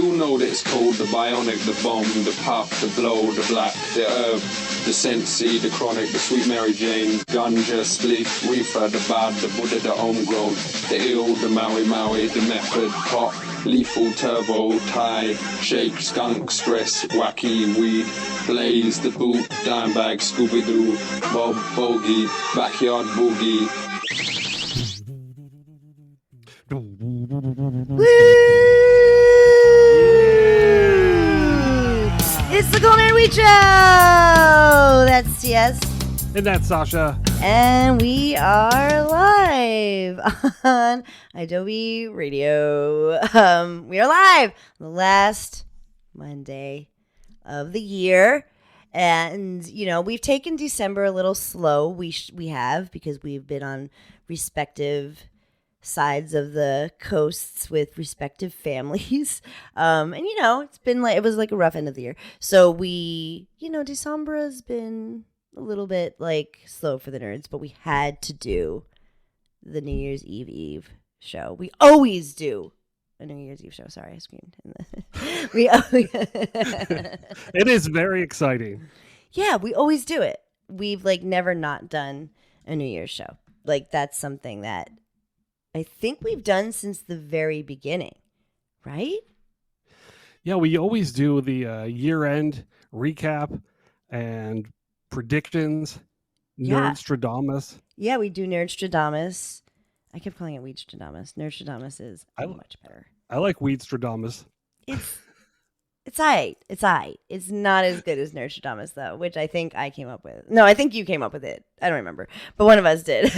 all know that it's called the bionic, the bomb, the puff, the blow, the black, the herb, the sensi, the chronic, the sweet Mary Jane, ganja, spliff, reefer, the bad, the Buddha, the homegrown, the ill, the Maui Maui, the method, pop, lethal, turbo, Thai, shake, skunk, stress, wacky, weed, blaze, the boot, dime bag, Scooby-Doo, Bob, bogey, backyard boogie. Woo! It's the Golden Weed Show! That's TS. And that's Sasha. And we are live on Adobe Radio. We are live the last Monday of the year. And, you know, we've taken December a little slow. We have, because we've been on respective sides of the coasts with respective families. And, you know, it was like a rough end of the year. So December has been a little bit like slow for the nerds, but we had to do the New Year's Eve show. We always do a New Year's Eve show. Sorry, I screamed. It is very exciting. Yeah, we always do it. We've never not done a New Year's show. That's something that I think we've done since the very beginning, right? Yeah, we always do the year-end recap and predictions. Yeah. Nerdstrodamus. Yeah, we do Nerdstrodamus. I kept calling it Weedstradamus. Nerdstrodamus is much better. I like Weedstradamus. It's aight. It's aight. It's not as good as Nerdstrodamus, though, which I think I came up with. No, I think you came up with it. I don't remember. But one of us did.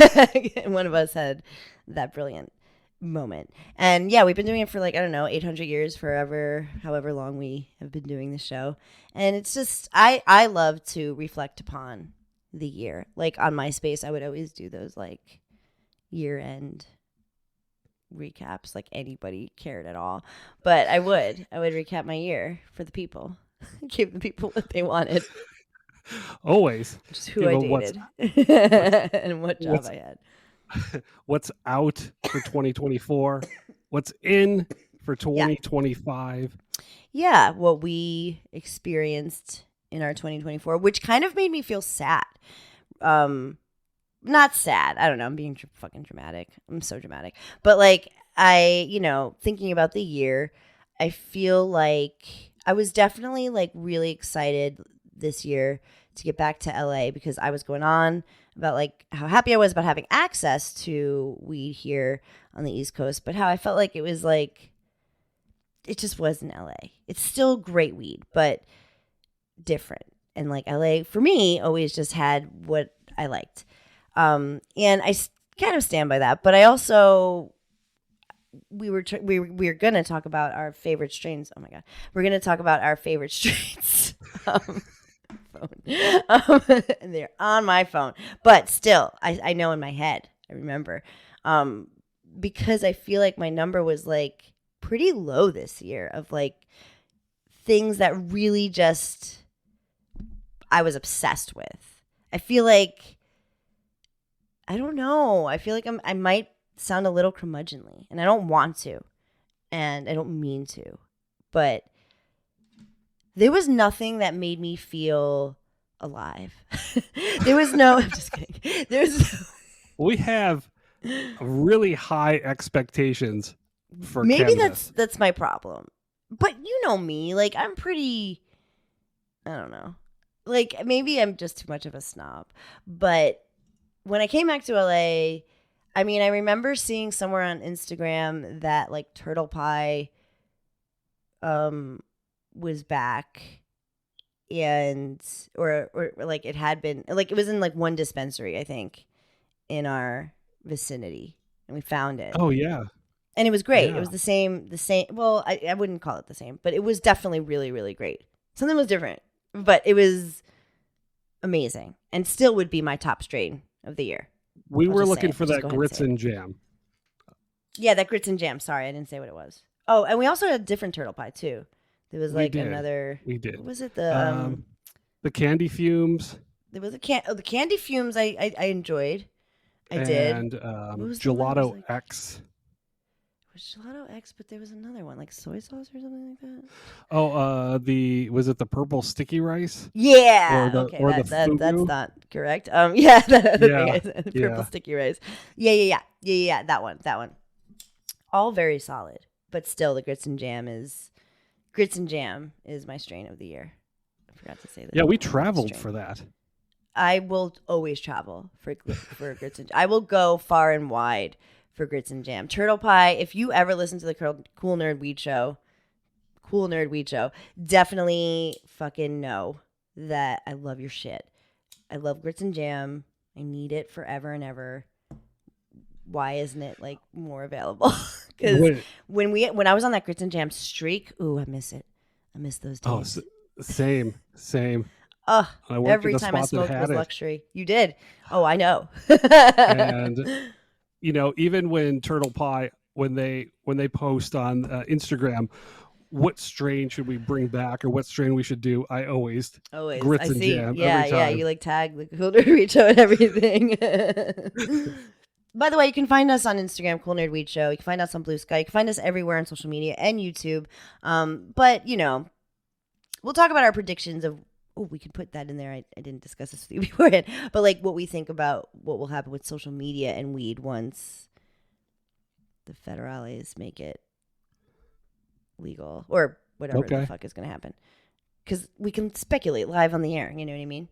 One of us had that brilliant moment. And yeah, we've been doing it for 800 years, forever, however long we have been doing the show. And it's just, I love to reflect upon the year. On MySpace, I would always do those year-end recaps, anybody cared at all. But I would recap my year for the people. Give the people what they wanted. Always. Just who I dated. And what job I had. What's out for 2024? What's in for 2025? Yeah, what we experienced in our 2024, which kind of made me feel sad. Not sad. I don't know. I'm being fucking dramatic. I'm so dramatic. But thinking about the year, I feel like I was definitely really excited this year to get back to LA, because I was going on about how happy I was about having access to weed here on the East Coast, but how I felt like it was it just wasn't LA. It's still great weed, but different. And LA for me always just had what I liked. And I kind of stand by that, but I also, we were going to talk about our favorite strains. Oh my God. We're going to talk about our favorite strains. And they're on my phone, but still, I know in my head, I remember, because I feel like my number was pretty low this year of things that really just, I was obsessed with. I feel I don't know. I feel I might sound a little curmudgeonly, and I don't want to, and I don't mean to, but there was nothing that made me feel alive. There was no, I'm just kidding. We have really high expectations for maybe cannabis. that's my problem. But you know me, I'm pretty, I don't know. Maybe I'm just too much of a snob, but when I came back to LA, I remember seeing somewhere on Instagram that Turtle Pie was back, and or it had been it was in one dispensary, I think, in our vicinity, and we found it. Oh yeah. And it was great. Yeah. It was the same, well, I wouldn't call it the same, but it was definitely really, really great. Something was different, but it was amazing, and still would be my top strain of the year. We were looking for that grits and jam. Yeah, that grits and jam. Sorry, I didn't say what it was. Oh, and we also had a different Turtle Pie too. There was another. We did. What was it? The candy fumes. There was the candy fumes. I enjoyed. I did. And Gelato X. Gelato X, but there was another one, like soy sauce or something like that. Oh, was it the purple sticky rice? Yeah. Or the that's fugu? not correct. Yeah, that other Yeah. thing is purple sticky rice. Yeah. That one. All very solid, but still, the grits and jam is my strain of the year. I forgot to say that. Yeah, we traveled for that. I will always travel for grits and jam. I will go far and wide for grits and jam. Turtle pie, if you ever listen to the Cool Nerd Weed Show, definitely fucking know that I love your shit. I love grits and jam. I need it forever and ever. Why isn't it like more available? Because when I was on that grits and jam streak, I miss it. I miss those days. Oh, same. Every time I smoked was luxury. You did. Oh, I know. And even when Turtle Pie, when they post on Instagram, what strain should we bring back or what strain we should do, I always grits and jam. Yeah. You like tag the Cool Nerd Weed Show and everything. By the way, you can find us on Instagram, Cool Nerd Weed Show. You can find us on Blue Sky. You can find us everywhere on social media and YouTube. But we'll talk about our predictions of. Oh, we can put that in there. I didn't discuss this with you beforehand, but like what we think about what will happen with social media and weed once the federales make it legal or whatever the fuck is going to happen. Because we can speculate live on the air. You know what I mean?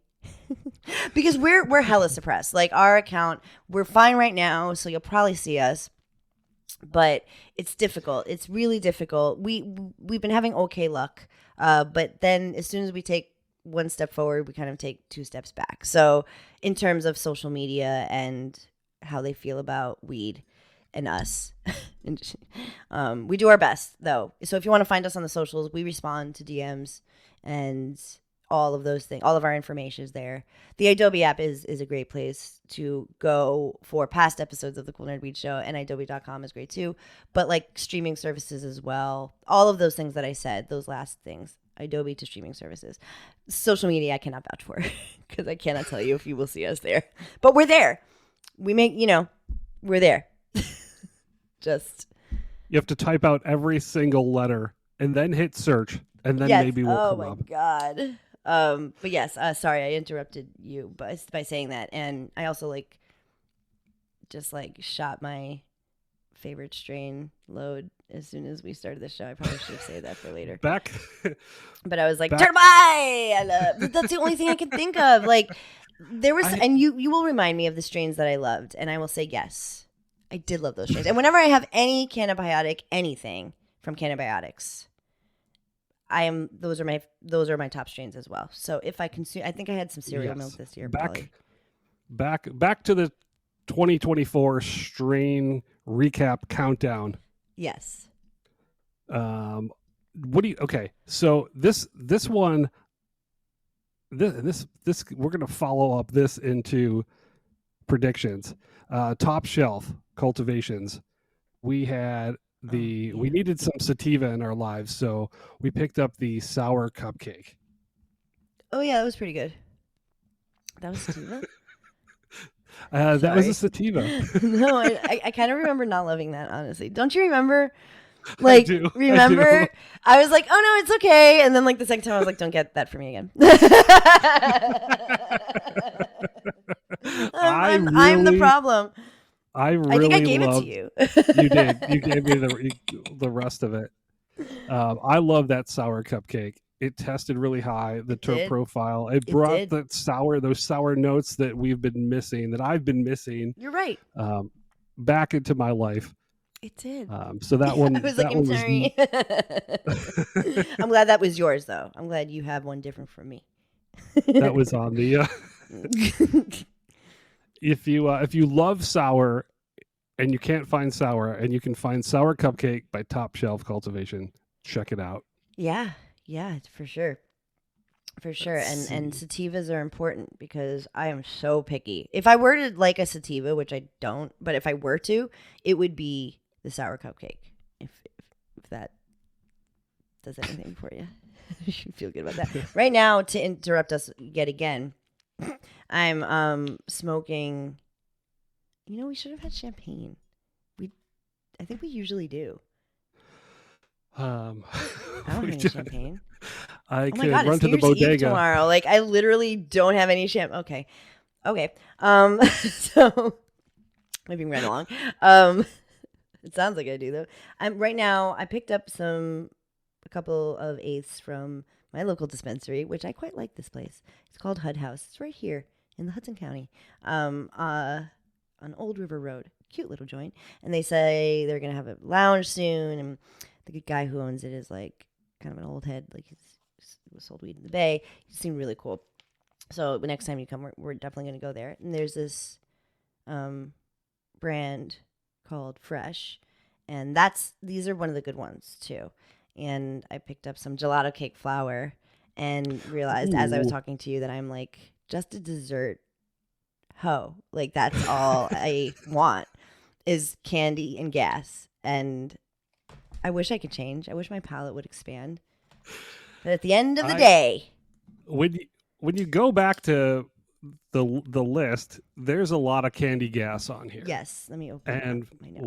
Because we're hella suppressed. Like our account, we're fine right now, so you'll probably see us. But it's difficult. It's really difficult. We've been having okay luck, but then as soon as we take one step forward, we kind of take two steps back. So in terms of social media and how they feel about weed and us, we do our best though. So if you want to find us on the socials, we respond to DMs and all of those things. All of our information is there. The Adobe app is a great place to go for past episodes of the Cool Nerd Weed Show, and Adobe.com is great too. But like streaming services as well. All of those things that I said, those last things. Adobe to streaming services. Social media I cannot vouch for because I cannot tell you if you will see us there. But we're there. We make, we're there. Just. You have to type out every single letter and then hit search and then maybe we'll come up. Oh my God. But yes, sorry, I interrupted you by saying that. And I also just shot my favorite strain load as soon as we started the show. I probably should have saved that for later. But I was like, turtle pie! That's the only thing I can think of. Like, there was, and you will remind me of the strains that I loved, and I will say yes, I did love those strains. And whenever I have any cannabiotic, anything from Cannabiotics, those are my top strains as well. So if I consume, I think I had some cereal milk this year. Back to the 2024 strain recap countdown. Yes. Okay, so this one, this we're gonna follow up this into predictions. Top shelf cultivations. We had we needed some sativa in our lives, so we picked up the sour cupcake. Oh yeah, that was pretty good. That was sativa. That was a sativa. No, I kind of remember not loving that, honestly. Don't you remember? Like, remember? I was like, oh no, it's okay. And then the second time I was like, don't get that for me again. I'm the problem. I think I gave it to you. You did. You gave me the rest of it. I love that sour cupcake. It tested really high, the terp profile. It brought those sour notes that we've been missing, that I've been missing. You're right. Back into my life. It did. So that one. I was like, I'm sorry. I'm glad that was yours, though. I'm glad you have one different from me. That was on the. If you love sour, and you can't find sour, and you can find Sour Cupcake by Top Shelf Cultivation, check it out. Yeah, for sure. For sure. And sativas are important because I am so picky. If I were to like a sativa, which I don't, but if I were to, it would be the Sour Cupcake. If that does anything for you. You should feel good about that. Right now, to interrupt us yet again, I'm smoking. We should have had champagne. I think we usually do. I I don't have any champagne. I Oh my could God, run it's to New the Year's Eve bodega. tomorrow. Like, I literally don't have any champagne. Okay. So moving right along. It sounds like I do though. Right now. I picked up a couple of eighths from my local dispensary, which I quite like this place. It's called Hud House. It's right here in the Hudson County, on Old River Road. Cute little joint. And they say they're gonna have a lounge soon, and the good guy who owns it is like kind of an old head. Like he's sold weed in the Bay. He seemed really cool. So the next time you come, we're definitely gonna go there. And there's this brand called Fresh, and these are one of the good ones too. And I picked up some gelato cake flour and realized as I was talking to you that I'm like just a dessert hoe. Like that's all I want is candy and gas. And I wish I could change. I wish my palate would expand. But at the end of the day, when you go back to the list, there's a lot of candy gas on here. Yes, let me open and up my notes.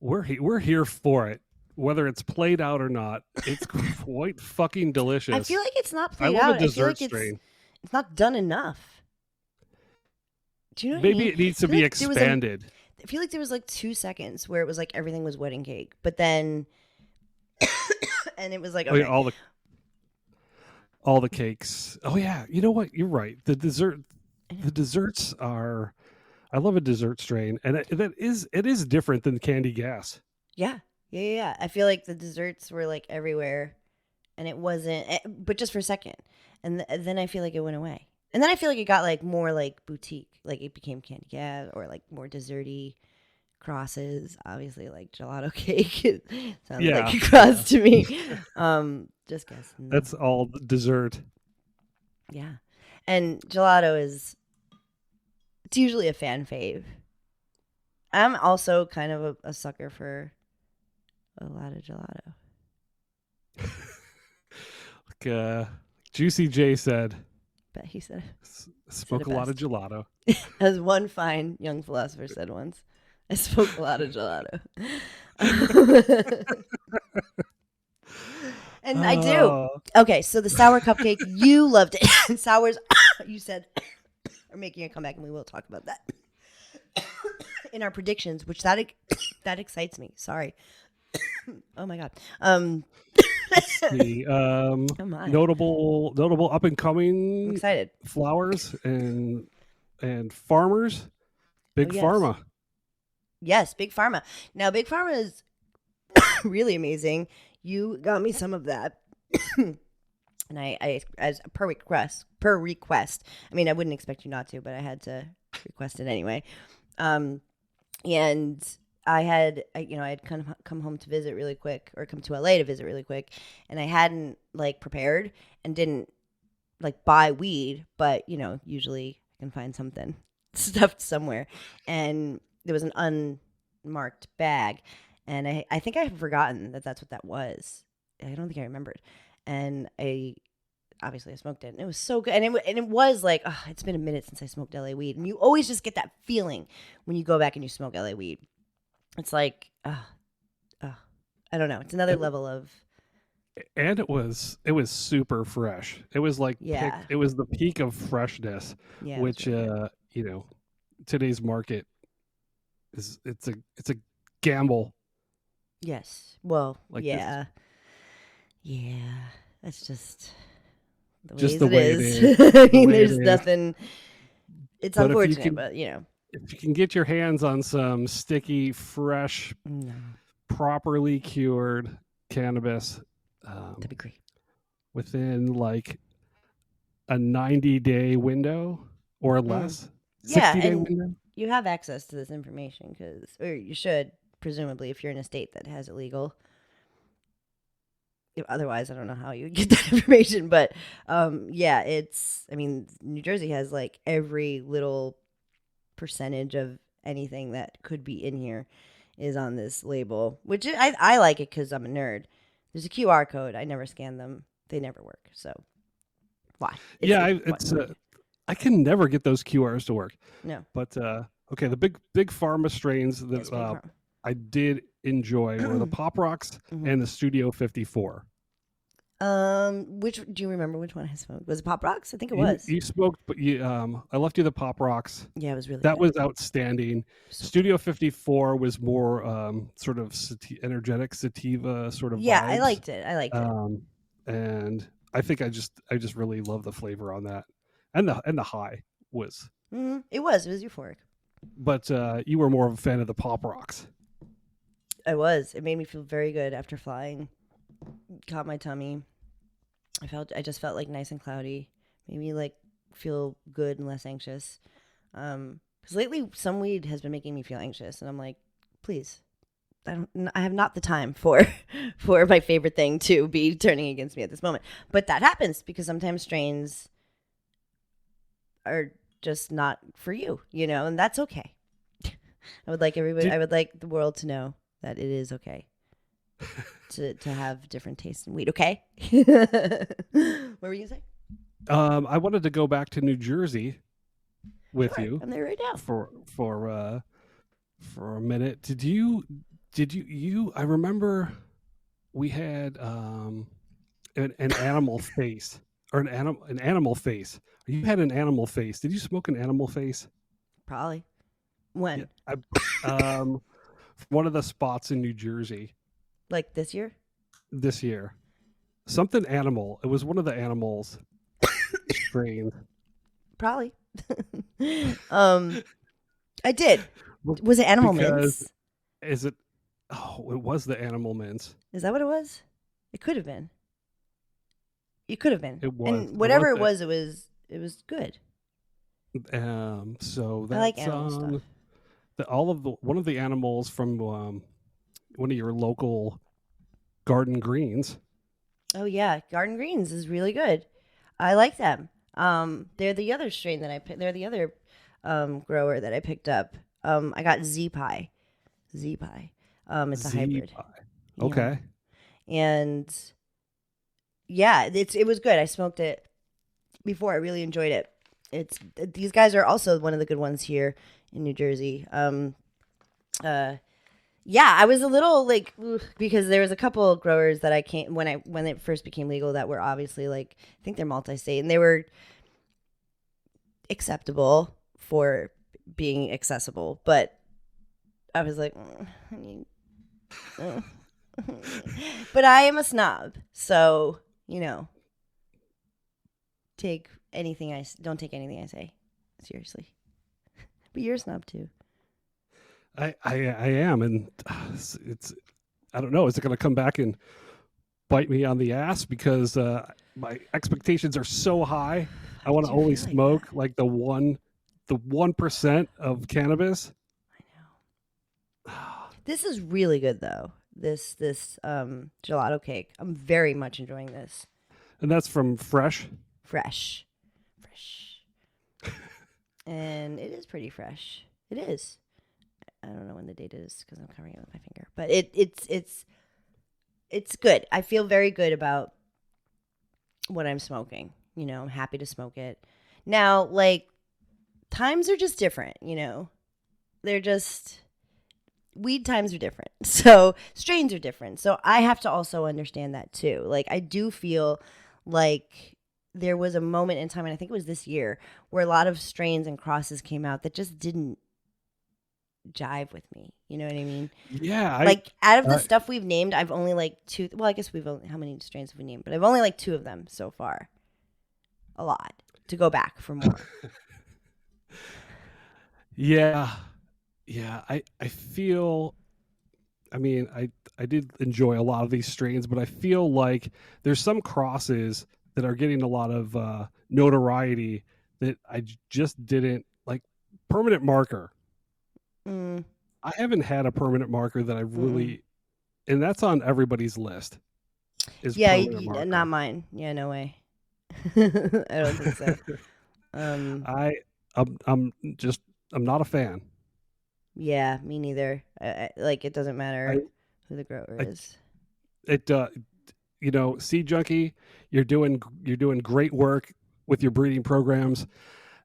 we're here for it, whether it's played out or not. It's quite fucking delicious. I feel like it's not played I love out. a dessert I feel like strain. it's not done enough. Do you know what Maybe I mean? it needs to be expanded. I feel like there was like 2 seconds where it was like everything was wedding cake, but then and it was like okay. all the cakes. Oh yeah, you know what? You're right. The desserts are. I love a dessert strain, and it is different than candy gas. Yeah. I feel like the desserts were like everywhere, and it wasn't, but just for a second, and then I feel like it went away, and then I feel like it got like more like boutique, like it became candy gas or like more desserty crosses. Obviously, like gelato cake sounds like a cross to me. Just guessing. That's all dessert. Yeah, and gelato it's usually a fan fave. I'm also kind of a sucker for a lot of gelato. Like Juicy J said. But he said, smoke a lot of gelato. As one fine young philosopher said once, I smoke a lot of gelato. And I do. Okay, so the sour cupcake, you loved it. And sours, you said, are making a comeback, and we will talk about that in our predictions, which that excites me. Sorry. Oh my God. The notable up and coming. I'm excited. Flowers and farmers. Big Pharma. Yes, Big Pharma. Now, Big Pharma is really amazing. You got me some of that. And I as per request. I mean, I wouldn't expect you not to, but I had to request it anyway. And I had come home to visit really quick, or come to LA to visit really quick, and I hadn't like prepared and didn't like buy weed, but usually I can find something stuffed somewhere, and there was an unmarked bag, and I think I had forgotten that that's what that was. I don't think I remembered, and I smoked it, and it was so good, and it was like, oh, it's been a minute since I smoked LA weed, and you always just get that feeling when you go back and you smoke LA weed. It's like, I don't know. It's another level of. And it was super fresh. It was like, it was the peak of freshness, which really today's market it's a gamble. Yes. Well, like yeah. That's just the way it is. I mean, there's nothing. It's unfortunate, but if you can get your hands on some sticky, fresh, properly cured cannabis, that'd be great. Within like a 90-day window or less, 60-day window. You have access to this information or you should, presumably, if you're in a state that has it legal. Otherwise, I don't know how you would get that information, but New Jersey has like every little percentage of anything that could be in here is on this label, which I like it because I'm a nerd. There's a QR code. I never scan them. They never work. So why? I can never get those QRs to work. No. But okay, the big pharma strains that Yes, I did enjoy were the Pop Rocks and the Studio 54. Which do you remember which one I smoked? Was it Pop Rocks? I think it was. You smoked, but I left you the Pop Rocks. Yeah, it was really that good. was outstanding. So Studio 54 was more sort of energetic sativa sort of yeah, vibes. I liked it. And I think I just really love the flavor on that, and the high was. It was euphoric. But you were more of a fan of the Pop Rocks. I was. It made me feel very good after flying. Caught my tummy. I just felt like nice and cloudy. Made me like feel good and less anxious. Because lately some weed has been making me feel anxious, and I'm like, please, I have not the time for my favorite thing to be turning against me at this moment. But that happens because sometimes strains are just not for you, and that's okay. I would like the world to know that it is okay to have different tastes in weed. Okay. What were you gonna say? I wanted to go back to New Jersey with you. I'm there right now for a minute. Did you I remember we had an animal face or an animal face. You had an animal face. Did you smoke an animal face? Probably. When? Yeah, one of the spots in New Jersey. Like this year? This year. Something animal. It was one of the animals strains. Probably. I did. Was it animal mints? Is it? Oh, it was the animal mints. Is that what it was? It could have been. It could have been. It was. And whatever it was good. So that's I like animal stuff. One of the animals from one of your local garden greens. Oh yeah, Garden Greens is really good. I like them. They're the other strain that I picked. They're the other grower that I picked up. I got Z Pie. It's a hybrid. Okay. And yeah, it was good. I smoked it before. I really enjoyed it. These guys are also one of the good ones here in New Jersey. Yeah, I was a little like because there was a couple of growers that I came when it first became legal that were obviously like I think they're multi-state and they were acceptable for being accessible, but I was like, but I am a snob, so don't take anything I say seriously. But you're a snob too. I am, and it's I don't know. Is it going to come back and bite me on the ass because my expectations are so high? I want to only smoke like the 1% of cannabis. I know. This is really good though. This gelato cake. I'm very much enjoying this. And that's from Fresh. And it is pretty fresh. It is. I don't know when the date is because I'm covering it with my finger, but it's good. I feel very good about what I'm smoking. I'm happy to smoke it. Now, like times are just different. They're just weed times are different. So strains are different. So I have to also understand that too. Like I do feel like there was a moment in time, and I think it was this year, where a lot of strains and crosses came out that just didn't jive with me. You know what I mean? Yeah. Like out of the stuff we've named, I've only like two. Well, I guess how many strains have we named? But I've only like two of them so far. A lot to go back for more. Yeah. I feel. I mean, I did enjoy a lot of these strains, but I feel like there's some crosses that are getting a lot of notoriety that I just didn't like. Permanent marker. I haven't had a permanent marker that I really, and that's on everybody's list. Not mine. Yeah, no way. I don't think so. I'm not a fan. Yeah, me neither. Like it doesn't matter who the grower is. Seed Junkie, you're doing great work with your breeding programs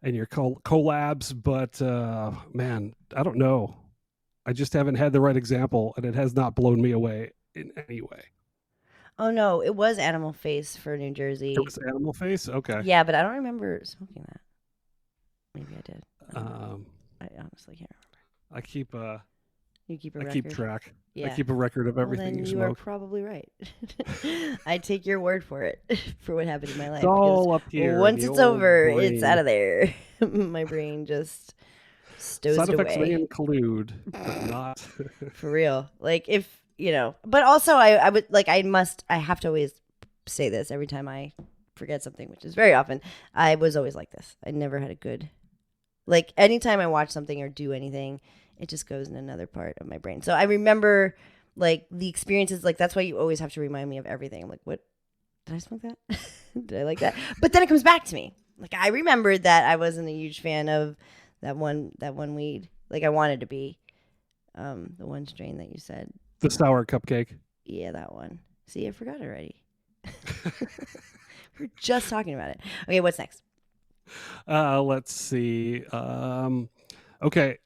and your collabs, but man, I don't know. I just haven't had the right example, and it has not blown me away in any way. Oh no, it was Animal Face for New Jersey. It was Animal Face. Okay. Yeah, but I don't remember smoking that. Maybe I did. I honestly can't remember. I keep You keep a I record? keep track. Yeah. I keep a record of everything Well, then you you are smoke. probably right. I take your word for it for what happened in my life. It's all because up here. once in the it's old over, brain. it's out of there. My brain just stows Side it effects may away. include, but not. For real. Like if but also I would like I have to always say this every time I forget something, which is very often. I was always like this. I never had a good, like, anytime I watch something or do anything, it just goes in another part of my brain. So I remember like the experiences, like that's why you always have to remind me of everything. I'm like, what, did I smoke that? Did I like that? But then it comes back to me. Like I remembered that I wasn't a huge fan of that one weed. Like I wanted to be the one strain that you said. The sour cupcake. Yeah, that one. See, I forgot already. We're just talking about it. Okay, what's next? Let's see. Okay.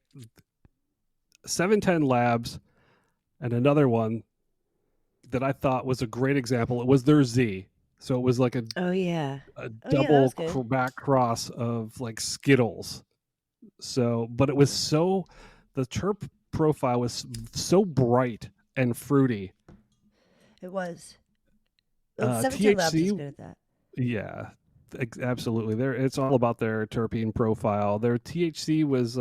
710 Labs, and another one that I thought was a great example. It was their Z. So it was like a double back cross of like Skittles. So, but it was the terp profile was so bright and fruity. It was. 710 Labs is good at that. Yeah, absolutely. It's all about their terpene profile. Their THC was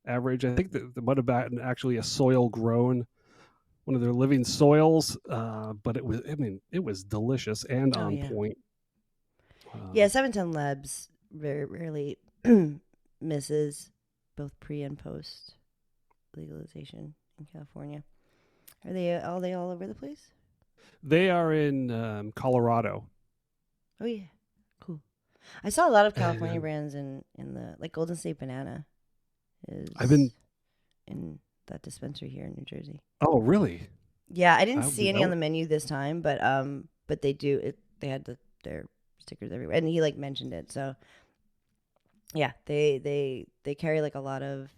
average. I think that might have been actually a soil grown, one of their living soils. But it was delicious and on point. Yeah, 710 Labs very rarely misses both pre and post legalization in California. Are they all over the place? They are in Colorado. Oh yeah, cool. I saw a lot of California brands in the, like, Golden State Banana is in that dispensary here in New Jersey. Oh really? Yeah, I didn't see any on the menu this time, but they do it. They had their stickers everywhere, and he like mentioned it. So yeah, they carry like a lot of.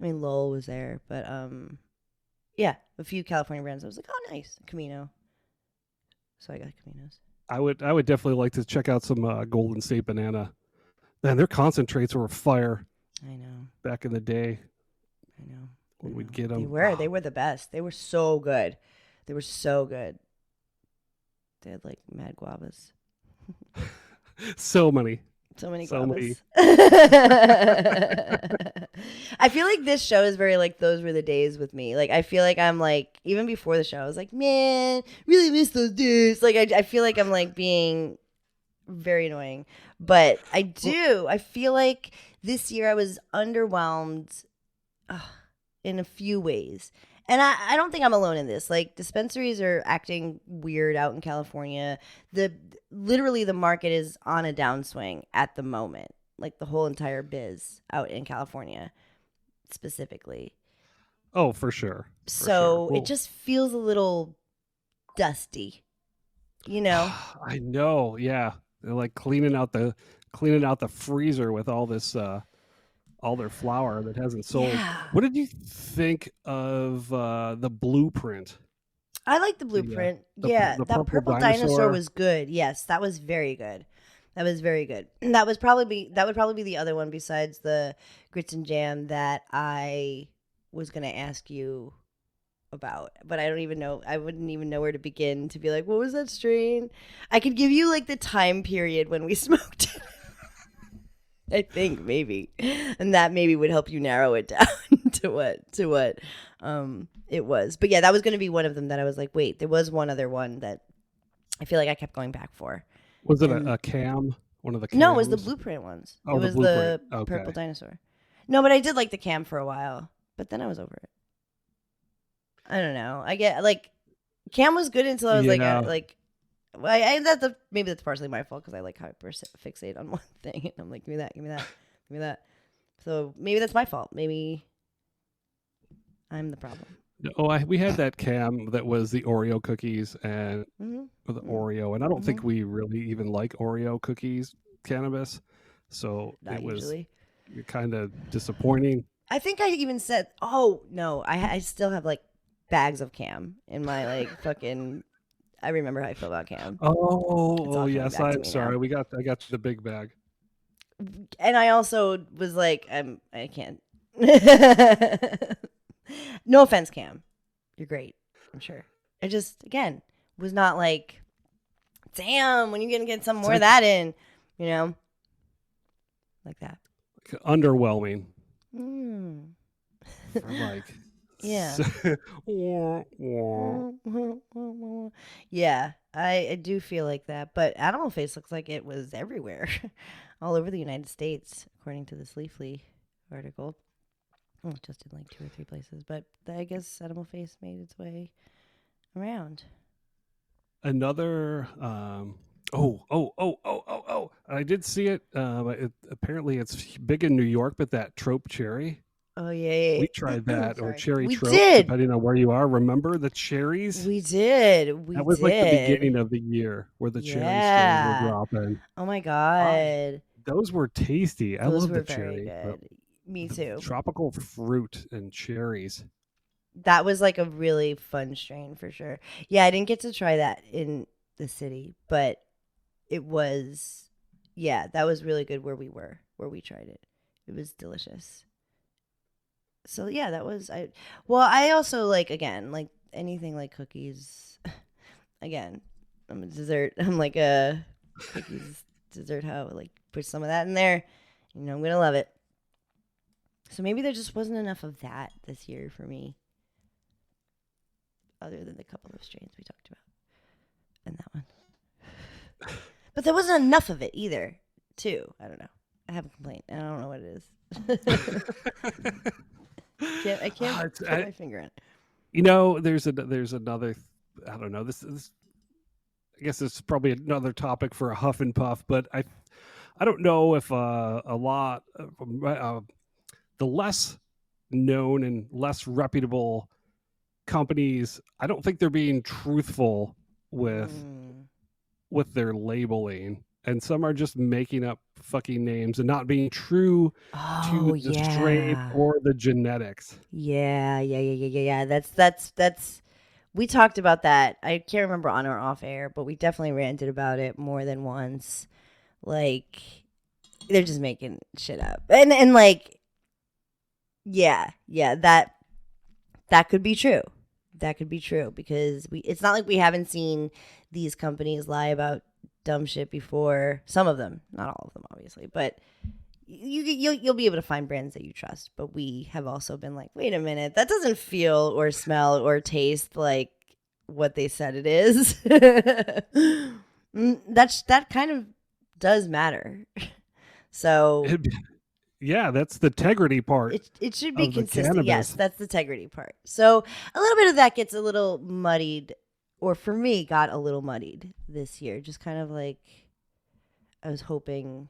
I mean, Lowell was there, but yeah, a few California brands. I was like, oh, nice, Camino. So I got Caminos. I would definitely like to check out some Golden State Banana. Man, their concentrates were fire. I know. Back in the day. I know. When we'd get them. They were the best. They were so good. They were so good. They had like mad guavas. So many guavas. I feel like this show is very like those were the days with me. Like I feel like I'm like, even before the show, I was like, man, really miss those days. Like I feel like I'm like being very annoying, but I do. I feel like this year I was underwhelmed in a few ways. And I don't think I'm alone in this. Like, dispensaries are acting weird out in California. Literally the market is on a downswing at the moment. Like the whole entire biz out in California specifically. Oh, for sure. So it just feels a little dusty. You know? I know, yeah. They're like cleaning out the freezer with all this all their flour that hasn't sold. Yeah. What did you think of the blueprint? I like the blueprint. That purple dinosaur was good. Yes, that was very good. That was very good. That would probably be the other one besides the grits and jam that I was gonna ask you about, but I don't even know. I wouldn't even know where to begin to be like, what was that strain? I could give you like the time period when we smoked it. I think maybe, and that maybe would help you narrow it down to what it was. But yeah, that was going to be one of them that I was like, wait, there was one other one that I feel like I kept going back for. Was it a cam? One of the cams? No, it was the blueprint ones. Oh, it was the purple dinosaur. No, but I did like the cam for a while, but then I was over it. I don't know. I get like cam was good until I was maybe that's partially my fault because I like hyper fixate on one thing and I'm like, give me that, give me that. So maybe that's my fault. Maybe I'm the problem. Oh, we had that cam that was the Oreo cookies and the Oreo, and I don't think we really even like Oreo cookies cannabis, so Not it was usually. kind of disappointing. I think I even said, oh no, I still have like bags of cam in my like fucking. I remember how I feel about cam. It's all coming Yes, back to I'm me sorry. now. I got the big bag. And I also was like, I can't. No offense, Cam. You're great. I'm sure. I just, again, was not like, damn, when you gonna get some It's more of like that in, you know, like that. underwhelming Mm. for like. Yeah. Wah, wah. Yeah, I do feel like that. But Animal Face looks like it was everywhere, all over the United States, according to this Leafly article. Well, just in like 2 or 3 places, but I guess Animal Face made its way around. Another I did see it. Apparently it's big in New York, but that trope cherry, Oh yeah, we yeah. tried that, or Sorry, cherry we trope, did, depending on where you are. Remember the cherries? we did, we That was like the did. beginning of the year where the cherry strains were Yeah. dropping. Oh my I god, Those were tasty. I those love were the very cherry, but good. Me too. tropical fruit and cherries. That was like a really fun strain for sure. Yeah, I didn't get to try that in the city, but it was, yeah, that was really good where we tried it. It was delicious. So yeah, that was well, I also like, again, like anything like cookies. Again, I'm a dessert. I'm like a cookies dessert hoe. Like put some of that in there. I'm gonna love it. So maybe there just wasn't enough of that this year for me, other than the couple of strains we talked about and that one. But there wasn't enough of it either, too. I don't know. I have a complaint, and I don't know what it is. I can't put my finger on it. There's another. I don't know. This I guess it's probably another topic for a huff and puff, but I don't know if a lot the less known and less reputable companies, I don't think they're being truthful with their labeling, and some are just making up fucking names and not being true Oh to the strain yeah, or the genetics. yeah. That's. We talked about that. I can't remember on or off air, but we definitely ranted about it more than once. Like they're just making shit up, and like, yeah, that could be true. That could be true because it's not like we haven't seen these companies lie about dumb shit before. Some of them, not all of them, obviously, but you'll be able to find brands that you trust. But we have also been like, wait a minute, that doesn't feel or smell or taste like what they said it is. That kind of does matter. So Yeah, that's the integrity part it should be of the consistent. Yes, cannabis. that's the integrity part. So a little bit of that gets a little muddied, or for me, got a little muddied this year. Just kind of like I was hoping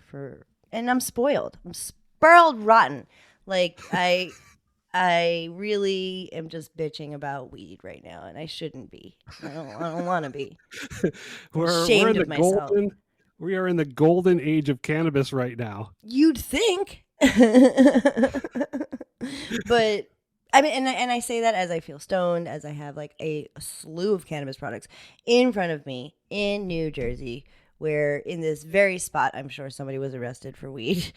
for, and I'm spoiled. I'm spoiled rotten. Like I really am just bitching about weed right now, and I shouldn't be. I don't want to be. I'm We're in ashamed the of myself. we are in the golden age of cannabis right now. You'd think. But I mean, and I say that as I feel stoned, as I have like a slew of cannabis products in front of me in New Jersey, where in this very spot, I'm sure somebody was arrested for weed.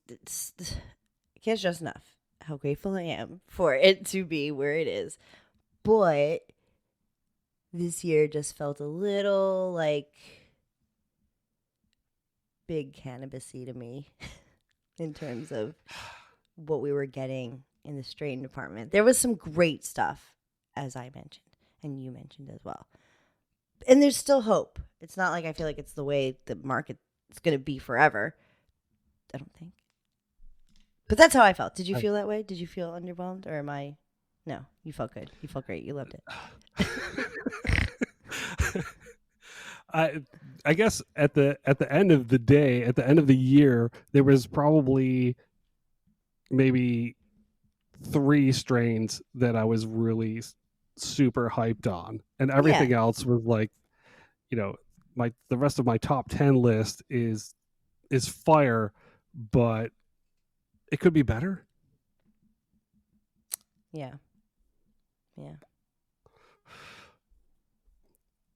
It's, I can't stress enough how grateful I am for it to be where it is. But this year just felt a little like big cannabis-y to me in terms of what we were getting in the strain department. There was some great stuff, as I mentioned, and you mentioned as well. And there's still hope. It's not like I feel like it's the way the market is going to be forever. I don't think. But that's how I felt. Did you feel that way? Did you feel underwhelmed? Or am I? No, you felt good. You felt great. You loved it. I guess at the end of the day, at the end of the year, there was probably maybe 3 strains that I was really super hyped on, and everything else was like, the rest of my top 10 list is fire, but it could be better. Yeah. Yeah.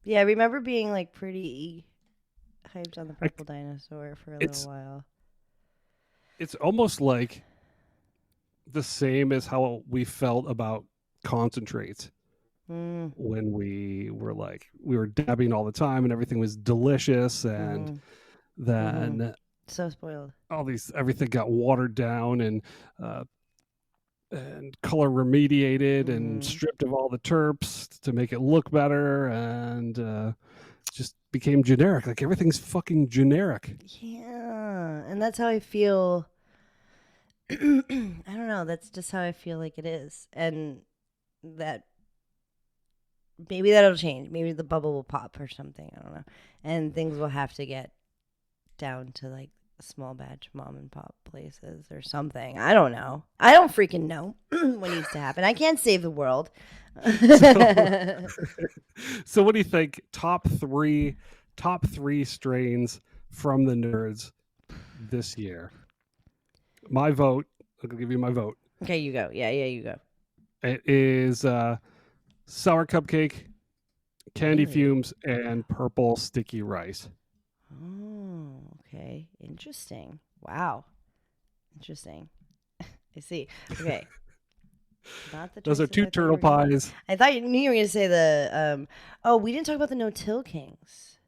Yeah, I remember being like pretty hyped on the purple dinosaur for a little while. It's almost like the same as how we felt about concentrates when we were dabbing all the time and everything was delicious, and then so spoiled. Everything got watered down and color remediated and stripped of all the terps to make it look better, and just became generic. Like everything's fucking generic. Yeah, and that's how I feel. I don't know. That's just how I feel like it is, and that maybe that'll change. Maybe the bubble will pop or something. I don't know, and things will have to get down to like small batch mom and pop places or something. I don't know. I don't freaking know what needs to happen. I can't save the world. So what do you think? Top three strains from the Nerds this year. My vote. I'll give you my vote. Okay, you go. Yeah, you go. It is sour cupcake, candy fumes, and purple sticky rice. Oh, okay. Interesting. Wow. Interesting. I see. Okay. Not the Those are two choices I thought you turtle were gonna- pies. I thought you knew you were going to say the. Oh, we didn't talk about the no-till kings.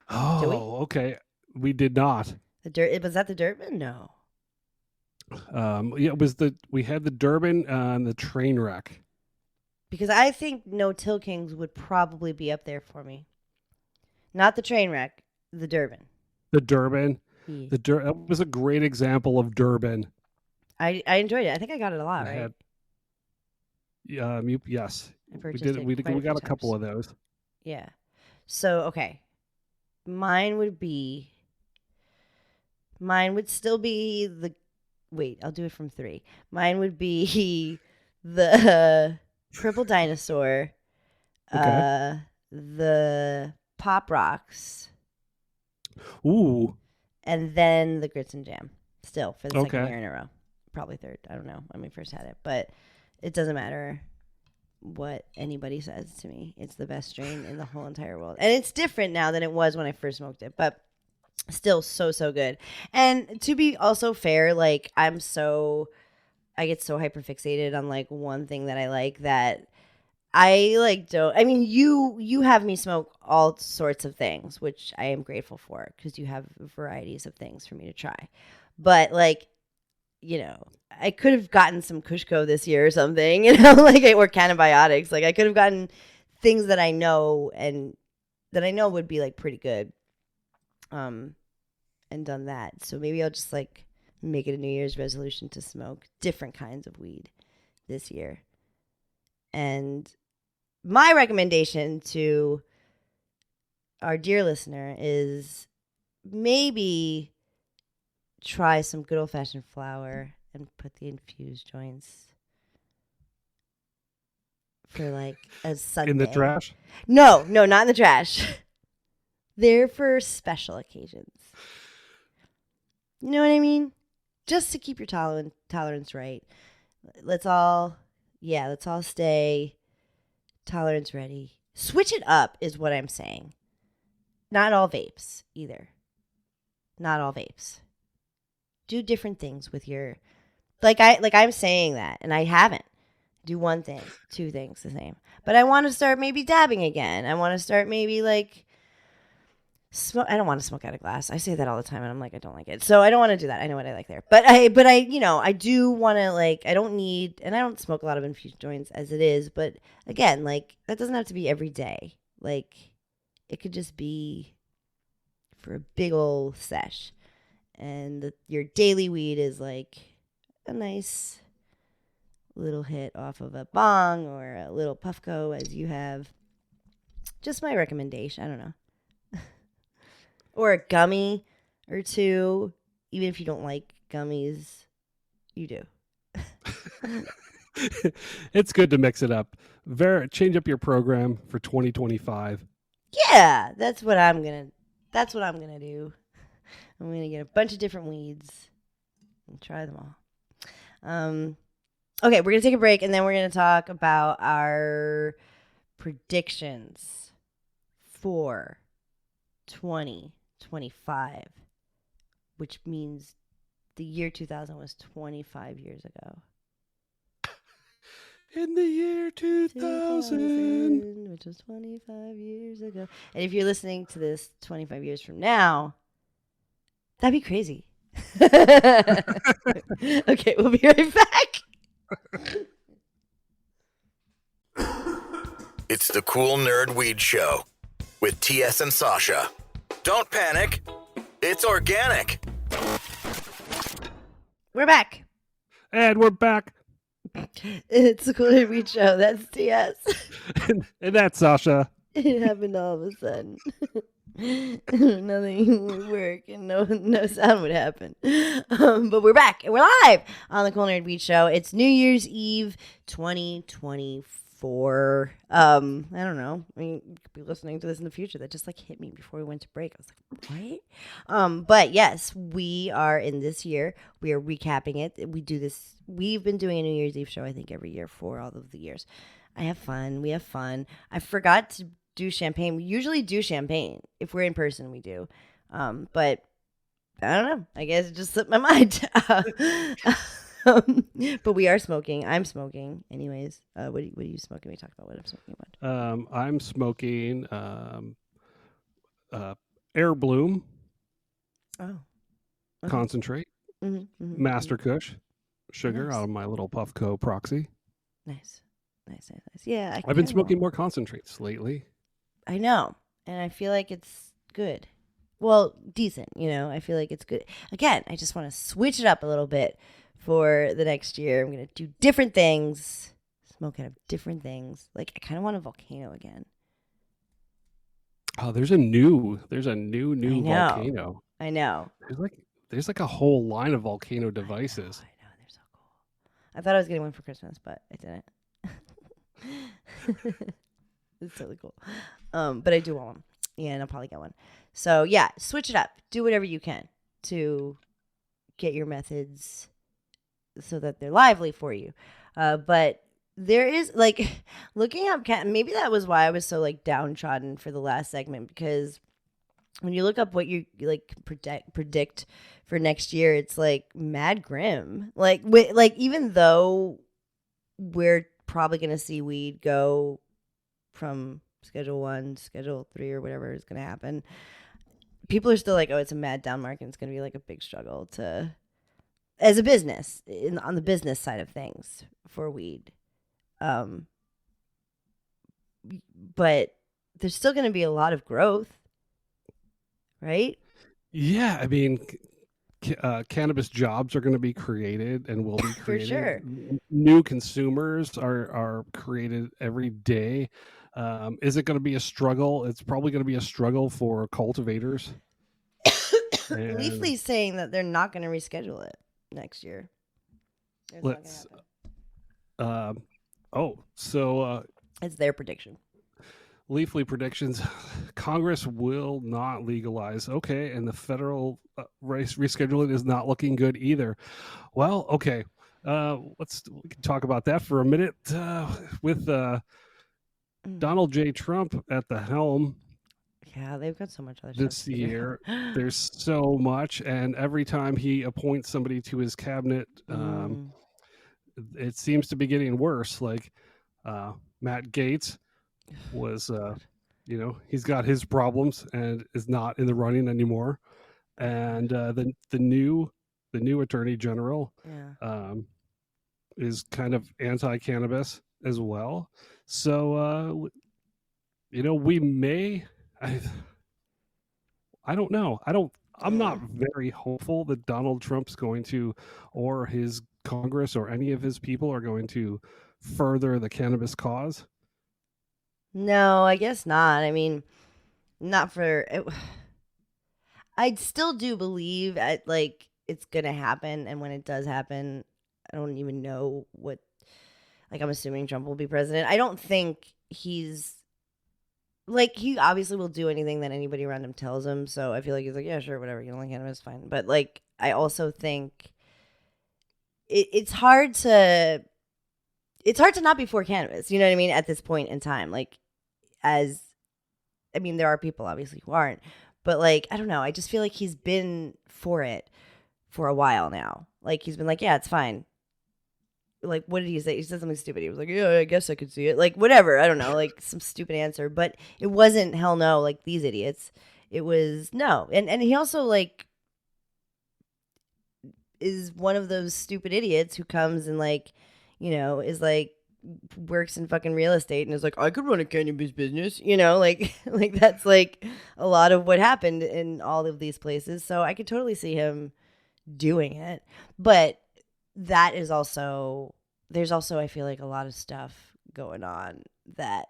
Oh, okay. We did not. The dirt. Was that the Dirtman? No. Yeah, it was we had the Durban and the train wreck. Because I think no-till kings would probably be up there for me. Not the train wreck. The Durban. The Durban. Yeah. That was a great example of Durban. I enjoyed it. I think I got it a lot, right? Yes. I We purchased did. it We quite a got few a couple times. of those. Yeah. So, okay. Mine would still be the. Wait, I'll do it from 3. Mine would be the purple dinosaur, Okay. the Pop Rocks, Ooh. and then the Grits and Jam. Still for the second Okay. year in a row. Probably third. I don't know when we first had it, but it doesn't matter what anybody says to me. It's the best strain in the whole entire world. And it's different now than it was when I first smoked it, but still so good. And to be also fair, like I get so hyper fixated on like one thing that I like that I like don't. I mean, you have me smoke all sorts of things, which I am grateful for because you have varieties of things for me to try. But like, you know, I could have gotten some Kushko this year or something, you know, like or cannabiotics. Like I could have gotten things that I know would be like pretty good. And done that. So maybe I'll just like make it a New Year's resolution to smoke different kinds of weed this year. And my recommendation to our dear listener is maybe try some good old-fashioned flower and put the infused joints for like a Sunday. In the trash? No, not in the trash. They're for special occasions. You know what I mean? Just to keep your tolerance right. Let's all stay tolerance ready. Switch it up is what I'm saying. Not all vapes either. Not all vapes. Do different things with your I'm saying that and I haven't. Do one thing, 2 things the same. But I want to start maybe dabbing again. I want to start maybe like smoke. I don't want to smoke out of glass. I say that all the time, and I'm like, I don't like it. So I don't want to do that. I know what I like there, but I, I do want to like. I don't need, and I don't smoke a lot of infused joints as it is. But again, like that doesn't have to be every day. Like it could just be for a big old sesh, and your daily weed is like a nice little hit off of a bong or a little puffco as you have. Just my recommendation. I don't know. Or a gummy or 2, even if you don't like gummies, you do. It's good to mix it up. Change up your program for 2025. Yeah, that's what I'm gonna do. I'm gonna get a bunch of different weeds and try them all. Okay, we're gonna take a break and then we're gonna talk about our predictions for 2025, which means the year 2000 was 25 years ago. In the year 2000, which was 25 years ago. And if you're listening to this 25 years from now, that'd be crazy. Okay, we'll be right back. It's the Cool Nerd Weed Show with TS and Sasha. Don't panic. It's organic. We're back. and we're back. It's the Cool Nerd Weed Show. That's TS. And that's Sasha. It happened all of a sudden. Nothing would work and no sound would happen. But we're back and we're live on the Cool Nerd Weed Show. It's New Year's Eve 2024. I don't know. I mean, you could be listening to this in the future. That just like hit me before we went to break. I was like, what? But yes, we are in this year. We are recapping it. We do this. We've been doing a New Year's Eve show, I think, every year for all of the years. I have fun. We have fun. I forgot to do champagne. We usually do champagne. If we're in person, we do. But I don't know. I guess it just slipped my mind. But we are smoking. I'm smoking. Anyways, what are you smoking? We talked about what I'm smoking about. I'm smoking Air Bloom Okay. concentrate, Master Kush, sugar Nice. out of my little Puffco Proxy. Nice. Yeah, I've been smoking more concentrates lately. I know, and I feel like it's good. Well, decent, I feel like it's good. Again, I just want to switch it up a little bit for the next year. I'm going to do different things, smoke out of different things. Like, I kind of want a volcano again. Oh, there's a new volcano. I know. There's like a whole line of volcano devices. I know, they're so cool. I thought I was getting one for Christmas, but I didn't. It's totally cool. But I do want one. Yeah, and I'll probably get one. So yeah, switch it up. Do whatever you can to get your methods so that they're lively for you. But there is like looking up maybe that was why I was so like downtrodden for the last segment, because when you look up what you like predict for next year, it's like mad grim. Like even though we're probably gonna see weed go from Schedule 1 to Schedule 3 or whatever is gonna happen, people are still like, oh, it's a mad down market. It's gonna be like a big struggle to as a business on the business side of things for weed. But there's still gonna be a lot of growth, right? Yeah, I mean, cannabis jobs are going to be created and will be created. For sure. New consumers are created every day. Is it going to be a struggle? It's probably going to be a struggle for cultivators. Leafly's saying that they're not going to reschedule it next year. It's it's their prediction. Leafly predictions: Congress will not legalize. Okay, and the federal rescheduling is not looking good either. Well, okay, we can talk about that for a minute. With Donald J. Trump at the helm, yeah, they've got so much other this stuff year. There's so much, and every time he appoints somebody to his cabinet, it seems to be getting worse. Like Matt Gaetz was he's got his problems and is not in the running anymore, and the new attorney general is kind of anti-cannabis as well. So we may I don't know. I'm not very hopeful that Donald Trump's going to, or his Congress or any of his people are going to further the cannabis cause. No, I guess not. I mean, not for it. I still do believe it's gonna happen, and when it does happen, I don't even know what. Like, I'm assuming Trump will be president. I don't think he obviously will do anything that anybody around him tells him. So I feel like he's like, yeah, sure, whatever. You don't like cannabis, fine. But like, I also think it's hard to not be for cannabis. You know what I mean? At this point in time, like, there are people obviously who aren't, but like, I don't know. I just feel like he's been for it for a while now. Like, he's been like, yeah, it's fine. Like, what did he say? He said something stupid. He was like, yeah, I guess I could see it. Like, whatever. I don't know. Like, some stupid answer. But it wasn't hell no, like these idiots. It was no. And he also, like, is one of those stupid idiots who comes and, like, you know, is like, works in fucking real estate and is like, I could run a cannabis business, you know, like that's like a lot of what happened in all of these places. So I could totally see him doing it. But that is also, there's also, I feel like, a lot of stuff going on that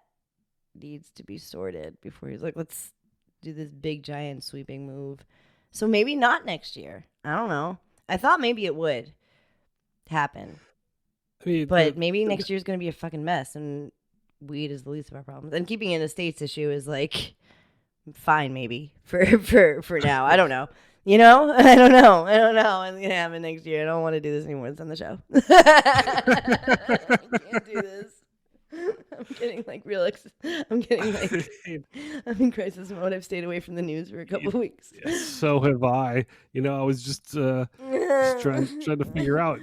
needs to be sorted before he's like, let's do this big giant sweeping move. So maybe not next year. I don't know. I thought maybe it would happen. I mean, but maybe next year's going to be a fucking mess, and weed is the least of our problems. And keeping it in a states issue is like fine, maybe for now. I don't know. You know, I don't know. I'm gonna happen next year. I don't want to do this anymore. It's on the show. I can't do this. I'm getting like I'm in crisis mode. I've stayed away from the news for a couple of weeks. Yeah, so have I. You know, I was just trying to figure out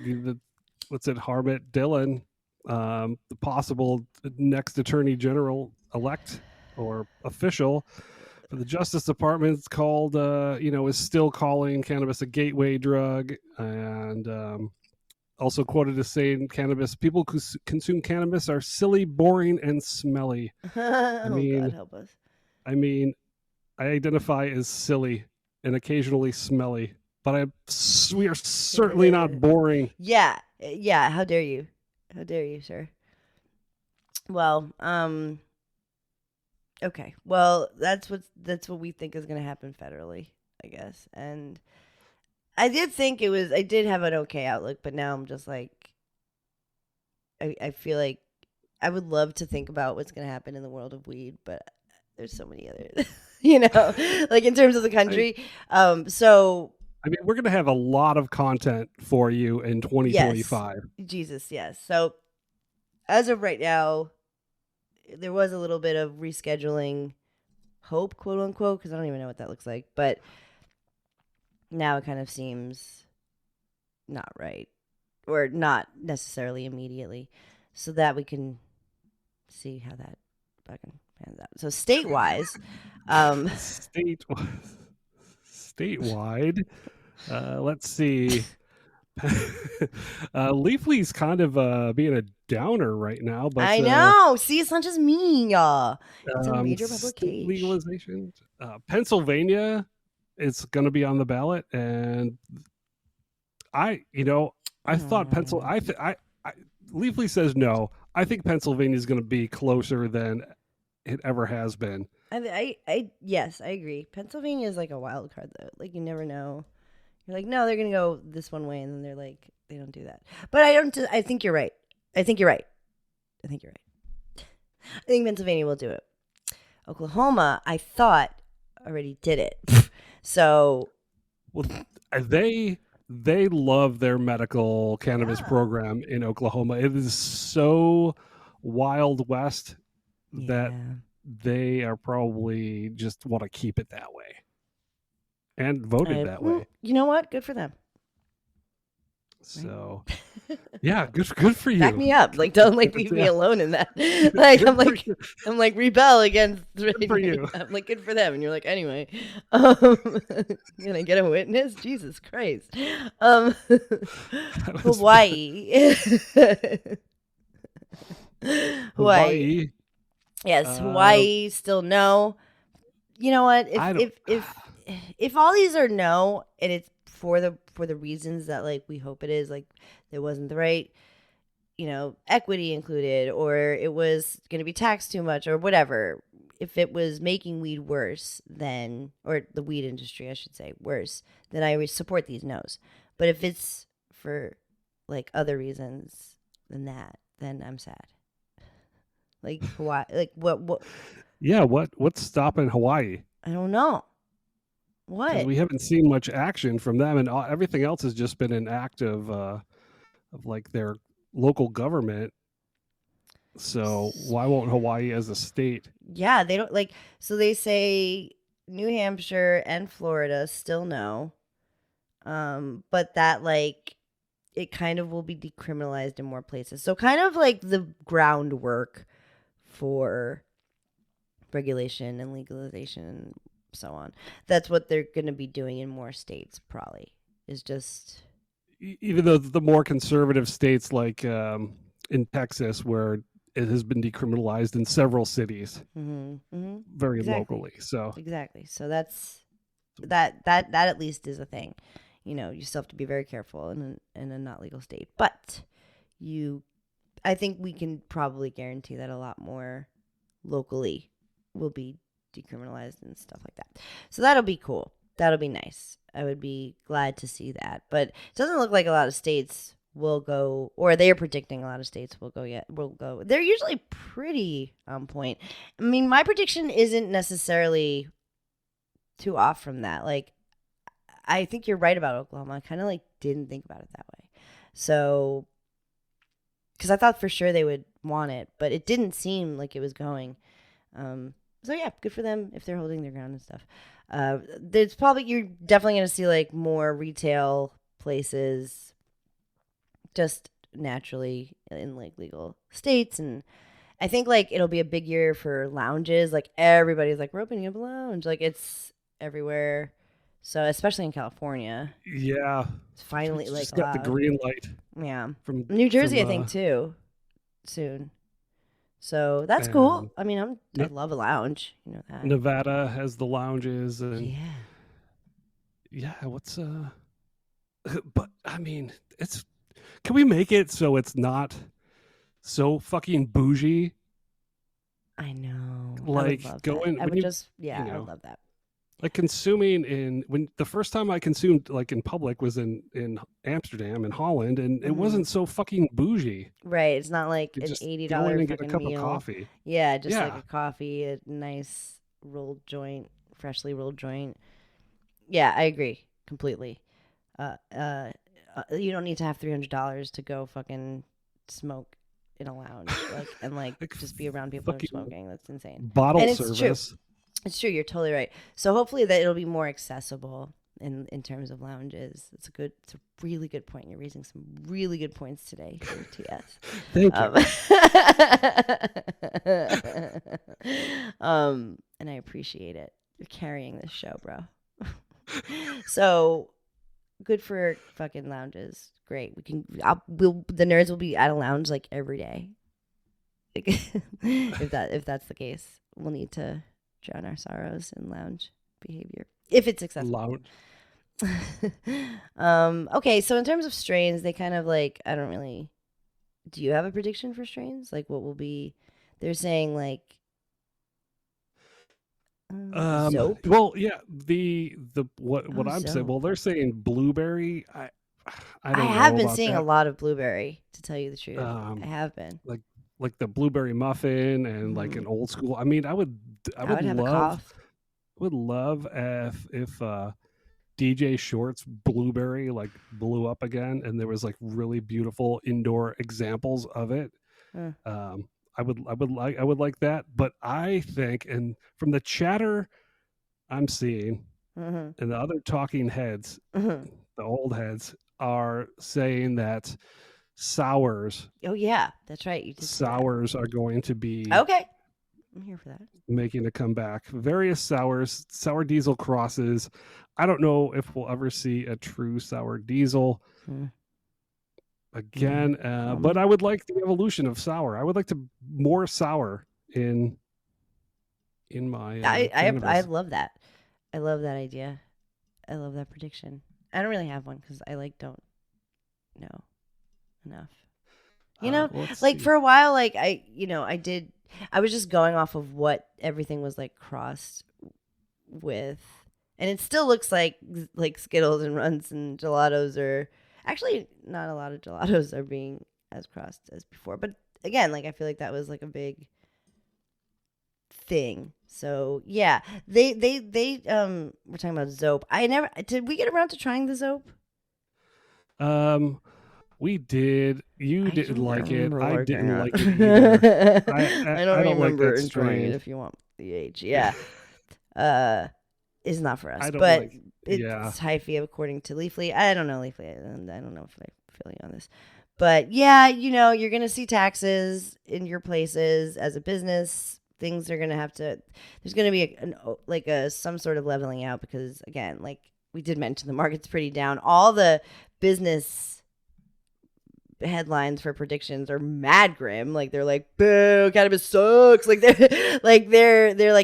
what's it, Harmit Dillon, the possible next attorney general elect or official for the Justice Department. It's called, is still calling cannabis a gateway drug, and also quoted as saying people who consume cannabis are silly, boring, and smelly. God help us. I mean, I identify as silly and occasionally smelly, but we are certainly not boring. Yeah. How dare you? How dare you, sir? Well, okay. Well, that's what we think is going to happen federally, I guess. And I did have an okay outlook, but now I'm just like, I feel like I would love to think about what's going to happen in the world of weed, but there's so many other, like in terms of the country. So. I mean, we're going to have a lot of content for you in 2025. Yes. Jesus, yes. So as of right now, there was a little bit of rescheduling hope, quote unquote, because I don't even know what that looks like. But now it kind of seems not right, or not necessarily immediately, so that we can see how that fucking pans out. So statewide, let's see. Leafly's kind of being a downer right now, but I know. See, it's not just me, y'all. It's a major publication. Legalization. Pennsylvania is going to be on the ballot, and I thought Leafly says no. I think Pennsylvania is going to be closer than it ever has been. Yes, I agree. Pennsylvania is like a wild card, though. Like, you never know. You're like, no, they're gonna go this one way, and then they're like, they don't do that. But I think you're right. I think you're right. I think Pennsylvania will do it. Oklahoma, I thought, already did it. So, well, they love their medical cannabis program in Oklahoma. It is so Wild West that they are probably just want to keep it that way. And voted that way. You know what? Good for them. So, yeah, good for you. Back me up. Like, don't leave me alone in that. Like, I'm like rebel against. Good for you. I'm like, good for them, and you're like, anyway, can I get a witness? Jesus Christ. Hawaii. Hawaii. Yes, Hawaii. Still no. You know what? If all these are no, and it's for the reasons that, like, we hope it is, like, there wasn't the right, equity included, or it was going to be taxed too much, or whatever. If it was making weed worse than, or the weed industry, I should say, worse, then I would support these no's. But if it's for, like, other reasons than that, then I'm sad. Like, Hawaii, like, what? Yeah, what's stopping Hawaii? I don't know. What? We haven't seen much action from them, and everything else has just been an act of of like their local government. So why won't Hawaii as a state? Yeah, they don't like. So they say New Hampshire and Florida still no, but that like it kind of will be decriminalized in more places. So kind of like the groundwork for regulation and legalization and so on. That's what they're going to be doing in more states. Probably is just Even though the more conservative states like in Texas, where it has been decriminalized in several cities, very exactly. locally. So exactly. So that's that at least is a thing. You know, you still have to be very careful in a not legal state, but I think we can probably guarantee that a lot more locally will be decriminalized and stuff like that. So that'll be cool. That'll be nice. I would be glad to see that. But it doesn't look like a lot of states will go, or they are predicting a lot of states will go yet. Will go. They're usually pretty on point. I mean, my prediction isn't necessarily too off from that. Like, I think you're right about Oklahoma. I kind of like didn't think about it that way. So, because I thought for sure they would want it, but it didn't seem like it was going. So yeah, good for them if they're holding their ground and stuff. There's probably, you're definitely going to see like more retail places just naturally in like legal states. And I think like it'll be a big year for lounges. Like everybody's like, we're opening up a lounge. Like it's everywhere. So especially in California. yeah, It's finally it's like just got the allowed. green light. Yeah. From New Jersey, from, I think too, soon. So that's cool. I mean, I love a lounge. You know that. Nevada has the lounges, and Yeah. yeah, what's but I mean, it's, can we make it so it's not so fucking bougie? I know. Like I would love going that. I when would you, just, yeah, you I know, would love that. like consuming in, when the first time I consumed like in public was in Amsterdam and Holland, and it wasn't so fucking bougie. Right. It's not like You an just $80 go in and get a fucking cup meal. of coffee. Yeah, just like Yeah. a coffee, a nice rolled joint, freshly rolled joint. Yeah, I agree completely. You don't need to have $300 to go fucking smoke in a lounge, like and like Like just be around people who are fucking smoking. That's insane. Bottle And it's service. true. It's true. You're totally right. So hopefully that it'll be more accessible in terms of lounges. It's a really good point. You're raising some really good points today for TS. Thank you. And I appreciate it. You're carrying this show, bro. So good for fucking lounges. Great. The nerds will be at a lounge like every day. If that's the case, we'll need to drown our sorrows in lounge behavior if it's accessible. Okay, so in terms of strains, they kind of like, I don't really. Do you have a prediction for strains? Like what will be? They're saying like. Zope? Well, yeah, the what I'm saying. Zope. Well, they're saying blueberry. I don't know have been about seeing that. a lot of blueberry, to tell you the truth. I have been. Like the blueberry muffin and like an old school. I mean, I would love if DJ Short's blueberry like blew up again, and there was like really beautiful indoor examples of it. I would like that, but I think, and from the chatter I'm seeing, and the other talking heads, the old heads are saying that sours. Oh yeah, that's right. You did sours are going to be okay. I'm here for that. Making a comeback. Various sours, sour diesel crosses. I don't know if we'll ever see a true sour diesel again, but I would like the evolution of sour. I would like to more sour in my. I love that. I love that idea. I love that prediction. I don't really have one because I don't know enough. You know, like for a while, like I was just going off of what everything was like crossed with, and it still looks like Skittles and Runs and gelatos are actually not a lot of gelatos are being as crossed as before. But again, like I feel like that was like a big thing. So yeah, they we're talking about Zope. Did we get around to trying the Zope? We did. You I didn't don't like it. remember I liking didn't it. like it either. I don't don't like remember that enjoying strain. it. If you want the age, yeah, is not for us. I don't But like. it's Yeah. hyphy according to Leafly. I don't know Leafly. I don't know if I feel you on this. But yeah, you're gonna see taxes in your places as a business. Things are gonna have to. There's gonna be some sort of leveling out because again, like we did mention, the market's pretty down. All the business headlines for predictions are mad grim. Like they're like, boo, cannabis sucks. Like they're like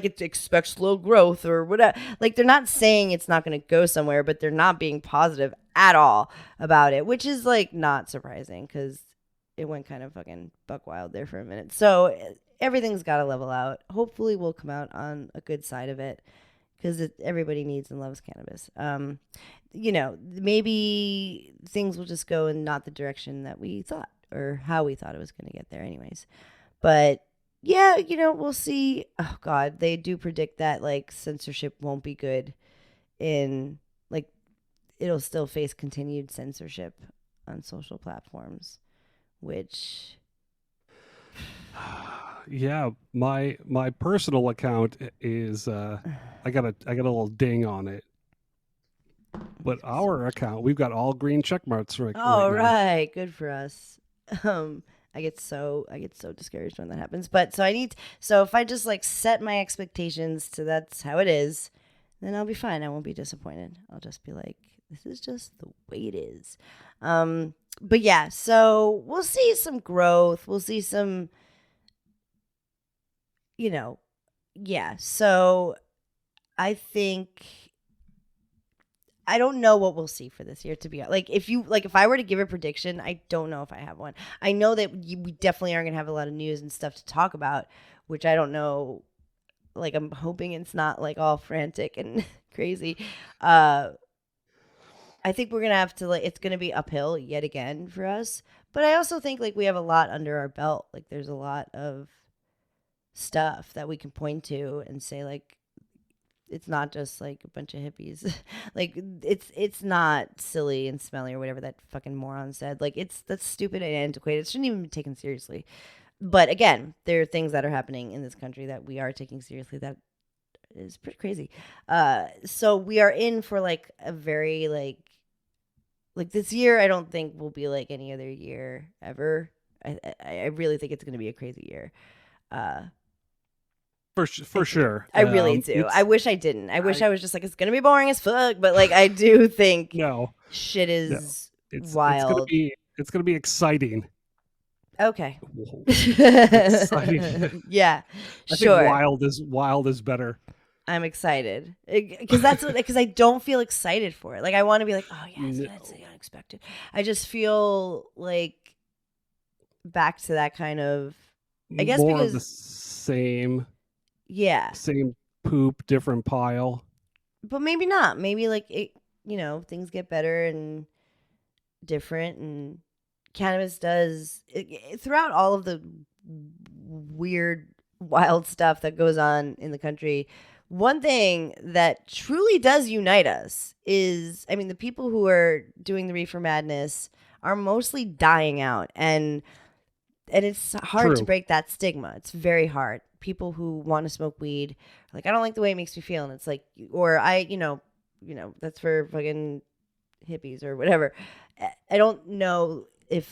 it expects slow growth or whatever. Like they're not saying it's not going to go somewhere, but they're not being positive at all about it, which is like not surprising because it went kind of fucking buck wild there for a minute. So everything's got to level out. Hopefully we'll come out on a good side of it because everybody needs and loves cannabis. Maybe things will just go in not the direction that we thought or how we thought it was going to get there anyways. But yeah, we'll see. Oh God, they do predict that like censorship won't be good in like, it'll still face continued censorship on social platforms, which Yeah, my personal account is I got a little ding on it. But our account, we've got all green check marks right now. Right, good for us. I get so discouraged when that happens. But so if I just like set my expectations to that's how it is, then I'll be fine. I won't be disappointed. I'll just be like, this is just the way it is. But yeah, so we'll see some growth. We'll see some, yeah. So I think I don't know what we'll see for this year, to be honest. If I were to give a prediction, I don't know if I have one. I know that we definitely aren't gonna have a lot of news and stuff to talk about, which I don't know. Like I'm hoping it's not like all frantic and crazy. I think we're gonna have to it's gonna be uphill yet again for us. But I also think like we have a lot under our belt. Like there's a lot of stuff that we can point to and say like, it's not just like a bunch of hippies. Like it's not silly and smelly or whatever that fucking moron said. Like that's stupid and antiquated. It shouldn't even be taken seriously. But again, there are things that are happening in this country that we are taking seriously that is pretty crazy. So we are in for like a very like this year I don't think will be like any other year ever. I really think it's going to be a crazy year. For sure. I really do. I wish I didn't. I wish I was just like, it's going to be boring as fuck. But like, I do think shit is wild. It's going to be exciting. Okay. Exciting. Yeah. I Sure. think wild is better. I'm excited because I don't feel excited for it. Like I want to be like, oh yeah, that's unexpected. I just feel like back to that kind of, I guess more because of the same. Yeah. Same poop, different pile. But maybe not. Maybe like it, things get better and different, and cannabis does throughout all of the weird, wild stuff that goes on in the country. One thing that truly does unite us is, I mean, the people who are doing the reefer madness are mostly dying out, and it's hard to break that stigma. It's very hard. People who want to smoke weed, like, I don't like the way it makes me feel, and it's like, or that's for fucking hippies or whatever. I don't know if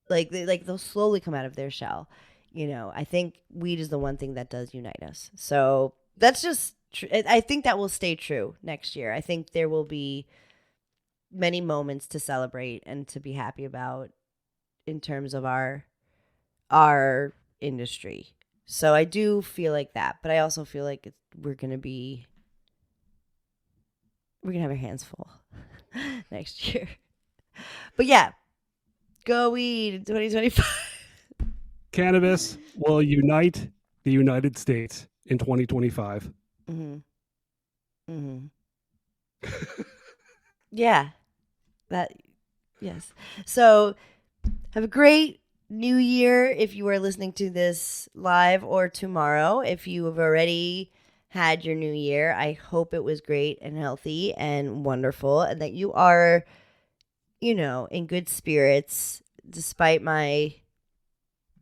they'll slowly come out of their shell. I think weed is the one thing that does unite us. So that's just I think that will stay true next year. I think there will be many moments to celebrate and to be happy about in terms of our industry. So I do feel like that, but I also feel like we're gonna have our hands full next year. But yeah, go weed in 2025. Cannabis will unite the United States in 2025. Yeah, yes. So have a great New Year if you are listening to this live, or tomorrow if you have already had your New Year. I hope it was great and healthy and wonderful, and that you are in good spirits despite my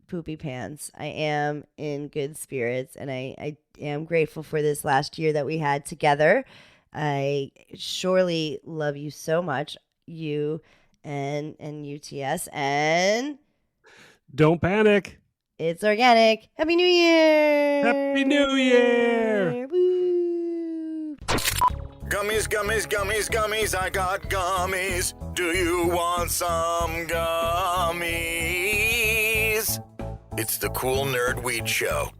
poopy pants. I am in good spirits, and I am grateful for this last year that we had together. I surely love you so much, you and UTS, and Don't panic. it's organic. Happy New Year! Happy New Year! Woo! Gummies, gummies, gummies, gummies, I got gummies. Do you want some gummies? It's the Cool Nerd Weed Show.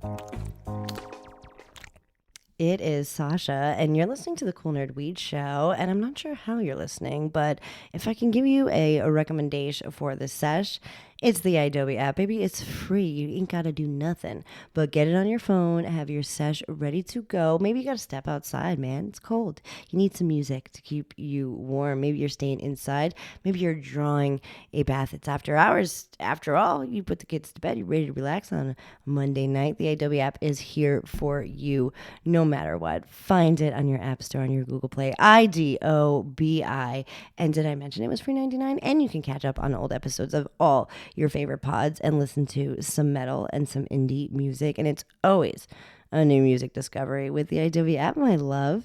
It is Sasha, and you're listening to the Cool Nerd Weed Show, and I'm not sure how you're listening, but if I can give you a recommendation for this sesh, it's the Adobe app. Baby, it's free. You ain't got to do nothing but get it on your phone, have your sesh ready to go. Maybe you got to step outside, man. It's cold. You need some music to keep you warm. Maybe you're staying inside. Maybe you're drawing a bath. It's after hours. After all, you put the kids to bed. You're ready to relax on a Monday night. The Adobe app is here for you no matter what. Find it on your App Store, on your Google Play. IDOBI. And did I mention it was free $99? And you can catch up on old episodes of all your favorite pods and listen to some metal and some indie music. And it's always a new music discovery with the Adobe app, my love.